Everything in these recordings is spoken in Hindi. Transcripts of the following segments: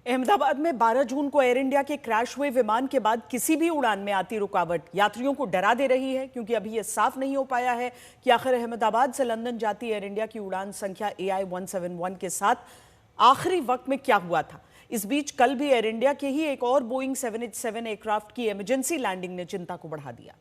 अहमदाबाद में 12 जून को एयर इंडिया के क्रैश हुए विमान के बाद किसी भी उड़ान में आती रुकावट यात्रियों को डरा दे रही है, क्योंकि अभी यह साफ नहीं हो पाया है कि आखिर अहमदाबाद से लंदन जाती एयर इंडिया की उड़ान संख्या AI 171 के साथ आखिरी वक्त में क्या हुआ था। इस बीच कल भी एयर इंडिया के ही एक और बोइंग 787 एयरक्राफ्ट की इमरजेंसी लैंडिंग ने चिंता को बढ़ा दिया।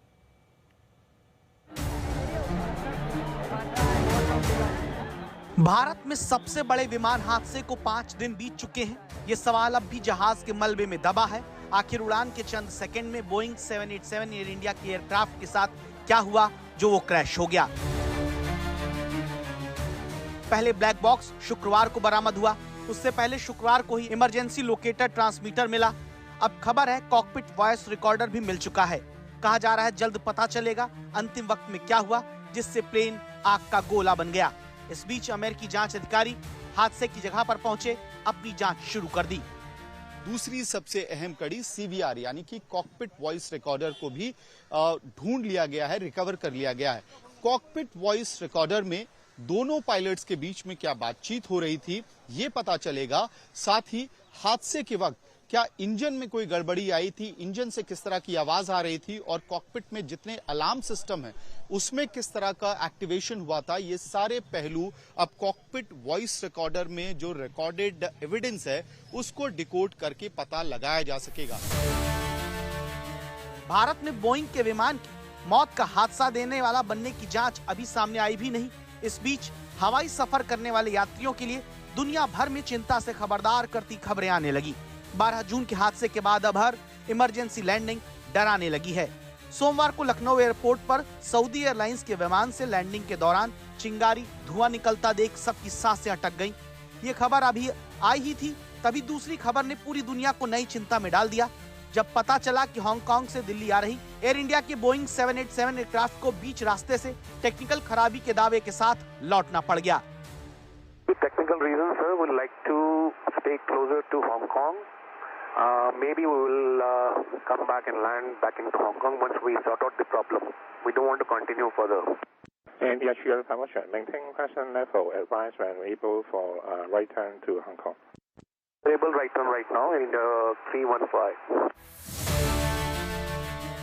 भारत में सबसे बड़े विमान हादसे को 5 दिन बीत चुके हैं। ये सवाल अब भी जहाज के मलबे में दबा है। आखिर उड़ान के चंद सेकंड में बोइंग 787 एयर इंडिया की एयरक्राफ्ट के साथ क्या हुआ जो वो क्रैश हो गया। पहले ब्लैक बॉक्स शुक्रवार को बरामद हुआ, उससे पहले शुक्रवार को ही इमरजेंसी लोकेटर ट्रांसमीटर मिला। अब खबर है कॉकपिट वॉइस रिकॉर्डर भी मिल चुका है। कहा जा रहा है जल्द पता चलेगा अंतिम वक्त में क्या हुआ जिससे प्लेन आग का गोला बन गया। इस बीच अमेरिकी जांच अधिकारी हादसे की जगह पर पहुंचे, अपनी जांच शुरू कर दी। दूसरी सबसे अहम कड़ी CVR यानी कि कॉकपिट वॉइस रिकॉर्डर को भी ढूंढ लिया गया है, रिकवर कर लिया गया है। कॉकपिट वॉइस रिकॉर्डर में दोनों पायलट्स के बीच में क्या बातचीत हो रही थी ये पता चलेगा। साथ ही हादसे के वक्त क्या इंजन में कोई गड़बड़ी आई थी, इंजन से किस तरह की आवाज आ रही थी और कॉकपिट में जितने अलार्म सिस्टम है उसमें किस तरह का एक्टिवेशन हुआ था, ये सारे पहलू अब कॉकपिट वॉइस रिकॉर्डर में जो रिकॉर्डेड एविडेंस है उसको डिकोड करके पता लगाया जा सकेगा। भारत में बोइंग के विमान की मौत का हादसा देने वाला बनने की जांच अभी सामने आई भी नहीं। इस बीच हवाई सफर करने वाले यात्रियों के लिए दुनिया भर में चिंता से खबरदार करती खबरें आने लगी। 12 जून के हादसे के बाद अब हर इमरजेंसी लैंडिंग डराने लगी है। सोमवार को लखनऊ एयरपोर्ट पर सऊदी एयरलाइंस के विमान से लैंडिंग के दौरान चिंगारी धुआं निकलता देख सबकी सांसें अटक गईं। ये खबर अभी आई ही थी, तभी दूसरी खबर ने पूरी दुनिया को नई चिंता में डाल दिया जब पता चला कि हांगकांग से दिल्ली आ रही एयर इंडिया के बोइंग 787 एयरक्राफ्ट को बीच रास्ते से टेक्निकल खराबी के दावे के साथ लौटना पड़ गया। Technical reasons, sir, we'd like to stay closer to Hong Kong. Maybe we will come back and land back into Hong Kong once we sort out the problem. We don't want to continue further. And the actual permission, maintain present level, advise when able for right turn to Hong Kong. Able right turn right now in 315.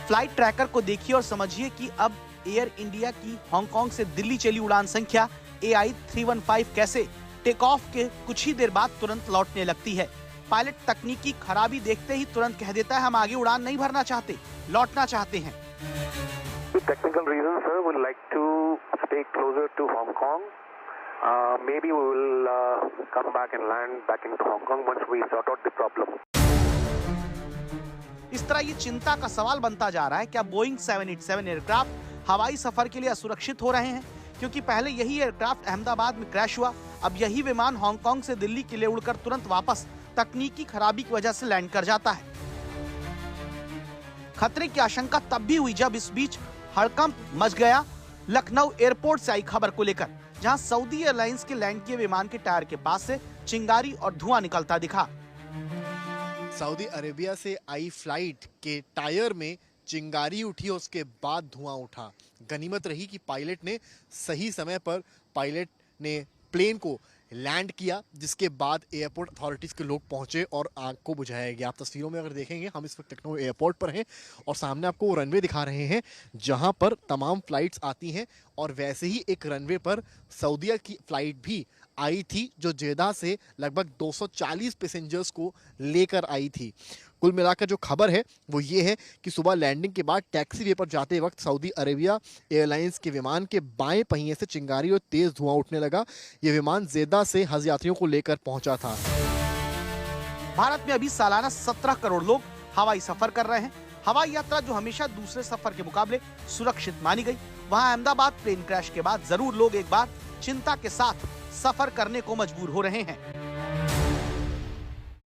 Flight tracker को देखिए और समझिए कि अब एयर इंडिया की हांगकांग से दिल्ली चली उड़ान संख्या AI 315 कैसे टेक ऑफ के कुछ ही देर बाद तुरंत लौटने लगती है। पायलट तकनीकी खराबी देखते ही तुरंत कह देता है हम आगे उड़ान नहीं भरना चाहते, लौटना चाहते हैं। Technical reasons, sir, we'd like to stay closer to Hong Kong. Maybe we will come back and land back into Hong Kong once we sort out the problem. इस तरह ये चिंता का सवाल बनता जा रहा है क्या बोइंग 787 एयरक्राफ्ट हवाई सफर के लिए असुरक्षित हो रहे हैं, क्योंकि पहले यही एयरक्राफ्ट अहमदाबाद में क्रैश हुआ, अब यही विमान हांगकांग से दिल्ली के लिए उड़कर तुरंत वापस तकनीकी खराबी की वजह से लैंड कर जाता है। खतरे की आशंका तब भी हुई जब इस बीच हड़कंप मच गया लखनऊ एयरपोर्ट से आई खबर को लेकर, जहां सऊदी एयरलाइंस के लैंड किए विमान के टायर के पास से चिंगारी और धुआं निकलता दिखा। सऊदी अरेबिया से आई फ्लाइट के टायर में चिंगारी उठी और उसके बाद धुआं उठा। गनीमत रही कि पायलट ने सही समय पर प्लेन को लैंड किया, जिसके बाद एयरपोर्ट अथॉरिटीज के लोग पहुंचे और आग को बुझाया गया। आप तस्वीरों में अगर देखेंगे, हम इस वक्त लखनऊ एयरपोर्ट पर हैं और सामने आपको वो रनवे दिखा रहे हैं जहां पर तमाम फ्लाइट्स आती हैं, और वैसे ही एक रनवे पर सऊदीया की फ्लाइट भी आई थी जो जेदा से लगभग 240 पैसेंजर्स को लेकर आई थी। कुल मिलाकर जो खबर है वो ये है कि सुबह लैंडिंग के बाद टैक्सी वे पर जाते वक्त सऊदी अरेबिया एयरलाइंस के विमान के बाएं पहिए से चिंगारी और तेज धुआं उठने लगा। ये विमान जेदा से हज यात्रियों को लेकर पहुंचा था। भारत में अभी सालाना 17 करोड़ लोग हवाई सफर कर रहे हैं। हवाई यात्रा जो हमेशा दूसरे सफर के मुकाबले सुरक्षित मानी गई, वहां अहमदाबाद प्लेन क्रैश के बाद जरूर लोग एक बार चिंता के साथ सफर करने को मजबूर हो रहे हैं।